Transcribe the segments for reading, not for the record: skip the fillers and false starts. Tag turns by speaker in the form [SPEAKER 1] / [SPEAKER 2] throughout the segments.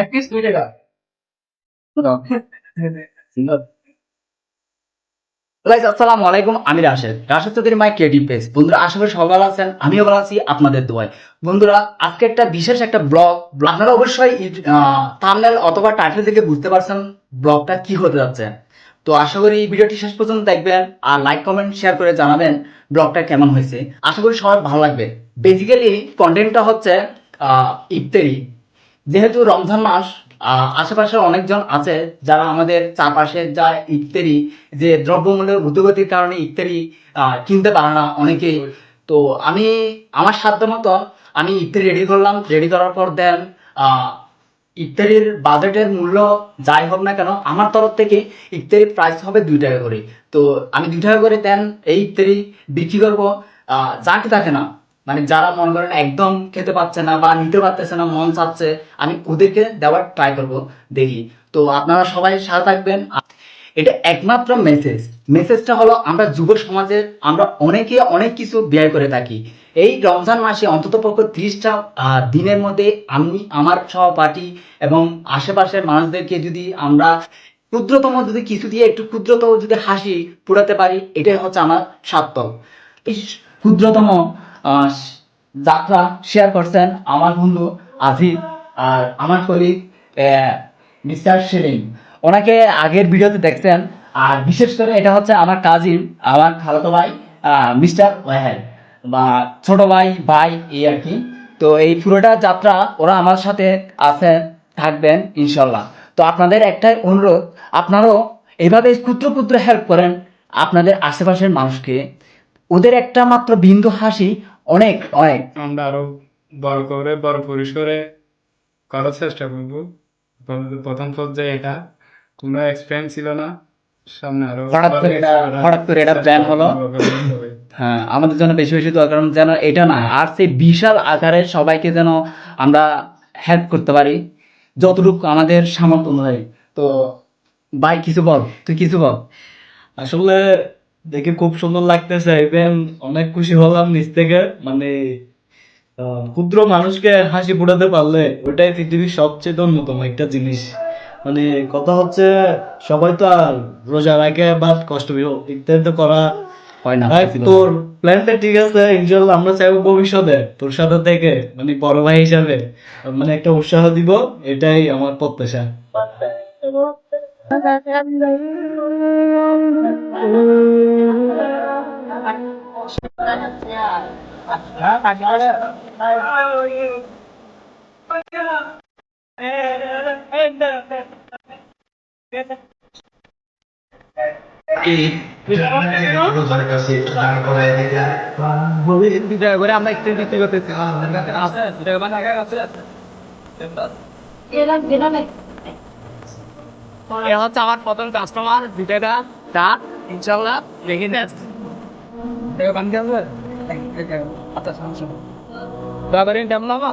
[SPEAKER 1] এক পিস 2 টাকা। গাইস আসসালামু আলাইকুম, আমি রাশেদ চৌধুরী মাই ক্রিয়েটিভ পেজ। বন্ধুরা আশা করি সবাই ভালো আছেন, আমিও ভালো আছি আপনাদের দোয়ায়। বন্ধুরা আজকে একটা বিশেষ একটা ব্লগ, আপনারা অবশ্যই থাম্বনেল অথবা টাইটেল থেকে বুঝতে পারছেন ব্লগটা কি হতে যাচ্ছে। তো আশা করি এই ভিডিওটি শেষ পর্যন্ত দেখবেন আর লাইক কমেন্ট শেয়ার করে জানাবেন ব্লগটা কেমন হয়েছে। আশা করি সবার ভালো লাগবে। বেসিক্যালি কন্টেন্টটা হচ্ছে ইফতারি। যেহেতু রমজান মাস, আশেপাশে অনেকজন আছে যারা আমাদের চারপাশে যা ইফতারি, যে দ্রব্যমূল্যের ঊর্ধ্বগতির কারণে ইফতারি কিনতে পারে না অনেকেই। তো আমি আমার সাধ্য মতো আমি ইফতারি রেডি করলাম। রেডি করার পর দেন ইফতারির বাজেটের মূল্য যাই হোক না কেন, আমার তরফ থেকে ইফতারির প্রাইস হবে 2 টাকা করে। তো আমি 2 টাকা করে দেন এই ইফতারি বিক্রি করবো যাকে তাকে না, মানে যারা মনে করেন একদম খেতে পাচ্ছে না বা নিতে পারতেছে না, মন চাচ্ছে, আমি ওদেরকে দেওয়ার ট্রাই করব, দেখি। তো আপনারা সবাই সাথে থাকবেন। এটা একমাত্র মেসেজটা হলো আমরা যুব সমাজের আমরা অনেকে অনেক কিছু ব্যয় করে থাকি। এই রমজান মাসে অন্তত পক্ষে 30টা দিনের মধ্যে আমি আমার সহপাঠী এবং আশেপাশের মানুষদেরকে যদি আমরা ক্ষুদ্রতম যদি কিছু দিয়ে একটু ক্ষুদ্রতম যদি হাসি ফুটাতে পারি, এটাই হচ্ছে আমার সার্থক। এই ক্ষুদ্রতম আহ, যাত্রা শেয়ার করছেন আমার বন্ধু আজিজ আর আমার কলিগ মিস্টার সেলিম। ওনাকে আগের ভিডিওতে দেখছেন। আর বিশেষ করে এটা হচ্ছে আমার কাজিন, আমার খালাতো ভাই মিস্টার ওয়াহেদ, বা ছোট ভাই ভাই এই আর কি। তো এই পুরোটা যাত্রা ওরা আমার সাথে আছেন, থাকবেন ইনশাল্লাহ। তো আপনাদের একটাই অনুরোধ, আপনারাও এইভাবে ক্ষুদ্র ক্ষুদ্র হেল্প করেন আপনাদের আশেপাশের মানুষকে। ওদের একটা মাত্র বিন্দু হাসি অনেক অনেক।
[SPEAKER 2] আমরা আরো বড় করে বড় পরিসরে করার চেষ্টা করবো। প্রথম পর্যায়ে এটা কোনো এক্সপেরিয়েন্স ছিল না, সামনে আরো
[SPEAKER 1] হঠাৎ করে এটা প্ল্যান হলো। হ্যাঁ, আমাদের জন্য বেশি বেশি দরকার যেন এটা না, আর সেই বিশাল আকারের সবাইকে যেন আমরা হেল্প করতে পারি যতটুকু আমাদের সামর্থ্য অনুযায়ী। তো ভাই কিছু বল, তুই কিছু বল।
[SPEAKER 3] আসলে দেখে খুব সুন্দর লাগতেছে, ইভেন অনেক খুশি হলাম নিজ থেকে। মানে ক্ষুদ্র মানুষকে হাসি ফোটাতে পারলে ওইটাই পৃথিবীর সবচেয়ে অন্যতম একটা জিনিস। মানে কথা হচ্ছে সবাই তো আর রোজা রাখে বা কষ্ট ইত্যাদি তো করা
[SPEAKER 1] হয় না।
[SPEAKER 3] ভাই। তোর প্ল্যানটা ঠিক আছে, ইনশাল্লাহ আমরা চাইবো ভবিষ্যতে তোর সাথে থেকে মানে বড় ভাই হিসাবে মানে একটা উৎসাহ দিব, এটাই আমার প্রত্যাশা।
[SPEAKER 1] করে আমরা একটু বিক্রি করতেছি। এ হচ্ছে আমার প্রথম কাস্টমার, 2 টাকা চা ইনশাল্লাহ দেখে নেন। আচ্ছা সমস্যা নেই। দয়া করে কেমন হবো?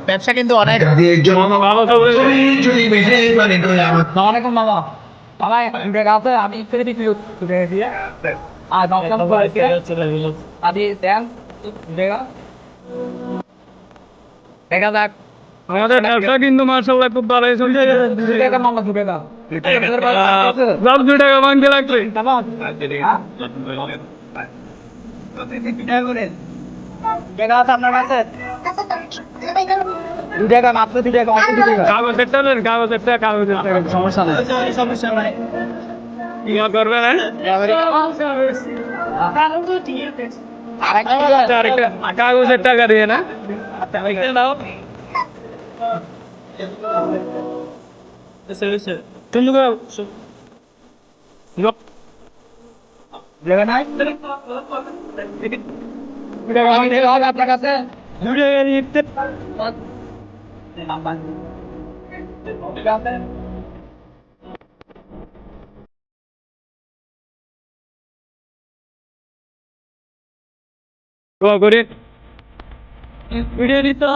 [SPEAKER 1] ব্যবসা কিন্তু অনেক। আসসালামাইকুম মামা। মামা 2 টাকা আছে, আমি ফেলে দিচ্ছি 2 টাকা দিয়ে। আর আপনি দেন 2 টাকা। দেখা যাক।
[SPEAKER 2] আমাদের ব্যবসা কিন্তু মার্শাল্লাহ খুব ভালো চলছে।
[SPEAKER 1] 2 টাকা মামা, 2 টাকা।
[SPEAKER 2] সব 2 টাকা ভাঙতে লাগবে।
[SPEAKER 1] কেমন? 2 টাকা আছে আপনার কাছে? 2 টাকা মাত্র, 2 টাকা, অল্প 2 টাকা।
[SPEAKER 2] কাগজের টাকা নেন, কাগজের টাকা।
[SPEAKER 1] সমস্যা নাই, সমস্যা নাই।
[SPEAKER 2] ইয়া করবে না? আরেকটা কাগজের টাকা দিয়ে না? নাও। তুমি
[SPEAKER 1] জায়গা নাই? 2 টাকা আমি দিলে হবে আপনার কাছে?
[SPEAKER 2] করে ভিডিও দিতে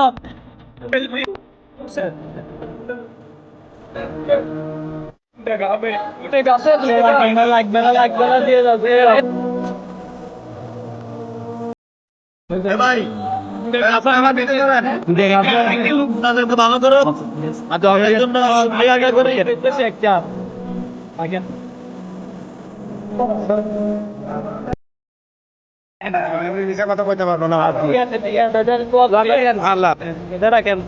[SPEAKER 1] লাগবে না দিয়ে যাবে।
[SPEAKER 3] ভালো করো একটা
[SPEAKER 2] কথা কইতে পারবো না
[SPEAKER 3] ঠিক আছে ঠিক আছে আল্লাহ এটা রাখেন